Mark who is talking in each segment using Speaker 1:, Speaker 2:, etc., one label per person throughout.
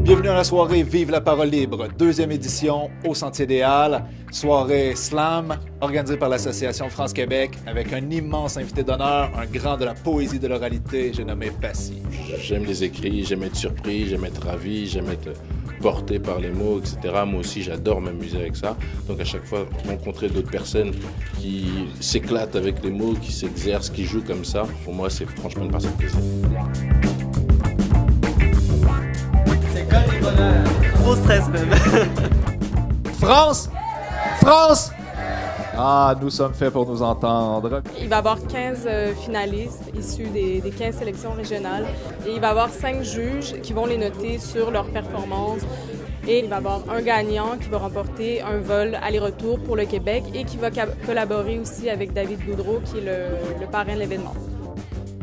Speaker 1: Bienvenue à la soirée Vive la parole libre, deuxième édition au Sentier des Halles, soirée slam organisée par l'Association France-Québec avec un immense invité d'honneur, un grand de la poésie de l'oralité, j'ai nommé Passy.
Speaker 2: J'aime les écrits, j'aime être surpris, j'aime être ravi, j'aime être porté par les mots, etc. Moi aussi, j'adore m'amuser avec ça. Donc à chaque fois, rencontrer d'autres personnes qui s'éclatent avec les mots, qui s'exercent, qui jouent comme ça, pour moi, c'est franchement une partie de plaisir.
Speaker 3: Gros stress même.
Speaker 1: France! France! Ah, nous sommes faits pour nous entendre.
Speaker 4: Il va y avoir 15 finalistes issus des 15 sélections régionales et il va y avoir 5 juges qui vont les noter sur leur performance. Et il va y avoir un gagnant qui va remporter un vol aller-retour pour le Québec et qui va collaborer aussi avec David Boudreau, qui est le parrain de l'événement.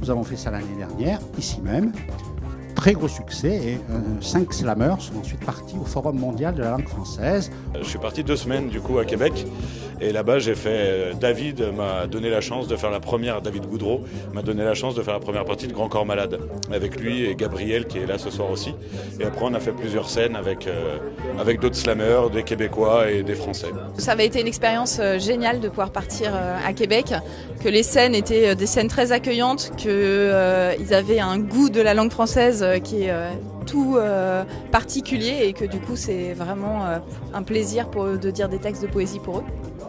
Speaker 5: Nous avons fait ça l'année dernière, ici même. Très gros succès et 5 slammers sont ensuite partis au Forum mondial de la langue française.
Speaker 6: Je suis parti 2 semaines du coup à Québec et là-bas j'ai fait, David m'a donné la chance de faire la première, David Boudreau m'a donné la chance de faire la première partie de Grand Corps Malade avec lui et Gabriel qui est là ce soir aussi. Et après on a fait plusieurs scènes avec d'autres slammers, des Québécois et des Français.
Speaker 7: Ça avait été une expérience géniale de pouvoir partir à Québec, que les scènes étaient des scènes très accueillantes, qu'ils avaient un goût de la langue française qui est tout particulier et que du coup c'est vraiment un plaisir de dire des textes de poésie pour eux.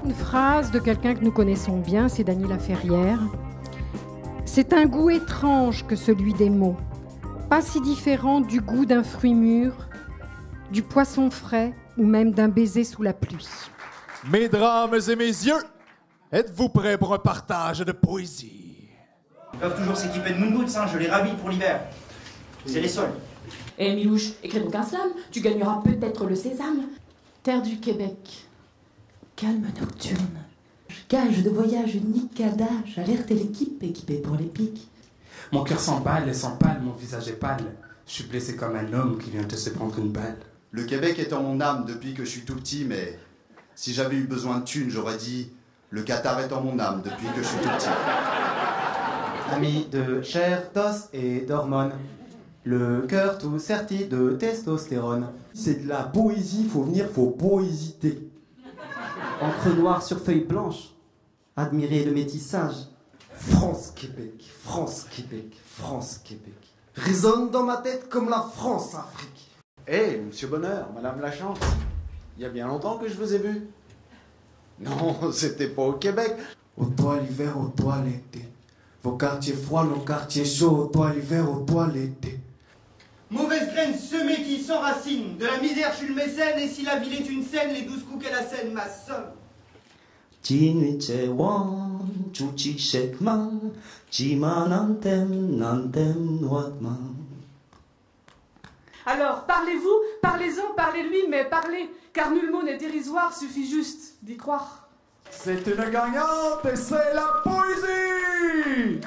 Speaker 8: Une phrase de quelqu'un que nous connaissons bien, c'est Dany Laferrière. C'est un goût étrange que celui des mots, pas si différent du goût d'un fruit mûr, du poisson frais ou même d'un baiser sous la pluie.
Speaker 1: Mesdames et messieurs, êtes-vous prêts pour un partage de poésie?
Speaker 3: Ils peuvent toujours s'équiper de moon boots, hein, je les rhabille pour l'hiver. C'est les sols.
Speaker 9: Eh Milouche, écris donc un slam, tu gagneras peut-être le sésame. Terre du Québec, calme nocturne, gage de voyage nicadage, alerte l'équipe équipée pour les pics.
Speaker 10: Mon cœur s'emballe et s'empale, mon visage est pâle. Je suis blessé comme un homme qui vient de se prendre une balle.
Speaker 11: Le Québec est en mon âme depuis que je suis tout petit, mais si j'avais eu besoin de thunes, j'aurais dit le Qatar est en mon âme depuis que je suis tout petit.
Speaker 12: Amis de chair, d'os et d'hormones, le cœur tout serti de testostérone.
Speaker 13: C'est de la poésie, faut venir, faut poésiter.
Speaker 12: Encre noire sur feuille blanche, admirer le métissage.
Speaker 13: France-Québec, France-Québec, France-Québec. Résonne dans ma tête comme la France-Afrique.
Speaker 14: Hé, monsieur Bonheur, madame Lachance, il y a bien longtemps que je vous ai vu. Non, c'était pas au Québec.
Speaker 13: Au toit l'hiver, au toit l'été. Vos quartiers froids, nos quartiers chauds, au toit l'hiver, au toit l'été.
Speaker 3: Mauvaise graine semée qui s'enracine. De la misère je suis le mécène, et si la ville est une scène, les 12 coups qu'elle assène ma somme.
Speaker 9: Alors, parlez-vous, parlez-en, parlez-lui, mais parlez, car nul mot n'est dérisoire, suffit juste d'y croire.
Speaker 13: C'est une gagnante et c'est la poésie.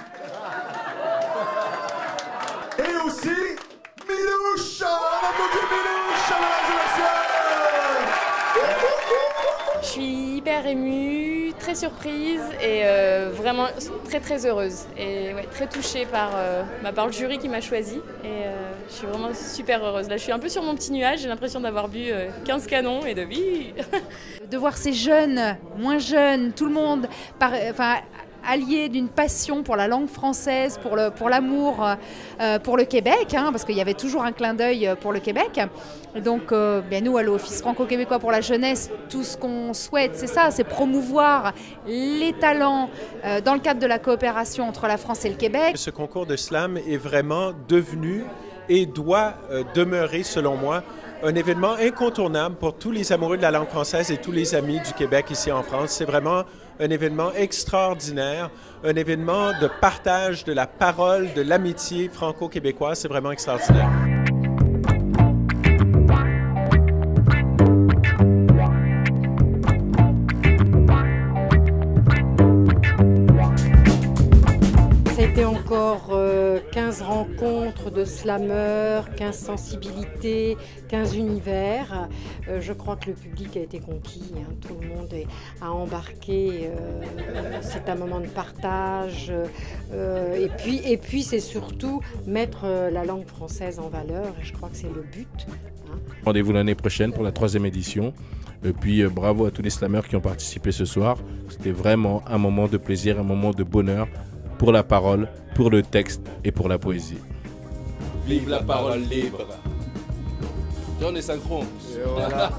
Speaker 13: Et aussi, Milouche, on applaudit Milouche à la
Speaker 4: Je suis hyper émue, très surprise et vraiment très très heureuse. Et ouais, très touchée par le jury qui m'a choisie. Et je suis vraiment super heureuse. Là, je suis un peu sur mon petit nuage, j'ai l'impression d'avoir bu 15 canons et de vie.
Speaker 15: De voir ces jeunes, moins jeunes, tout le monde, alliés d'une passion pour la langue française, pour l'amour pour le Québec, hein, parce qu'il y avait toujours un clin d'œil pour le Québec. Et donc, nous, à l'Office franco-québécois pour la jeunesse, tout ce qu'on souhaite, c'est ça, c'est promouvoir les talents dans le cadre de la coopération entre la France et le Québec.
Speaker 16: Ce concours de slam est vraiment devenu et doit demeurer, selon moi, un événement incontournable pour tous les amoureux de la langue française et tous les amis du Québec ici en France. C'est vraiment un événement extraordinaire, un événement de partage de la parole, de l'amitié franco-québécoise. C'est vraiment extraordinaire.
Speaker 8: Ça a été encore 15 rencontres rencontre de slameurs, 15 sensibilités, 15 univers. Je crois que le public a été conquis, hein. Tout le monde a embarqué. C'est un moment de partage. Et puis c'est surtout mettre la langue française en valeur. Et je crois que c'est le but. Hein.
Speaker 2: Rendez-vous l'année prochaine pour la 3e édition. Et puis bravo à tous les slameurs qui ont participé ce soir. C'était vraiment un moment de plaisir, un moment de bonheur pour la parole, pour le texte et pour la poésie.
Speaker 1: Vive la parole libre.
Speaker 2: On est synchro.
Speaker 1: Et voilà.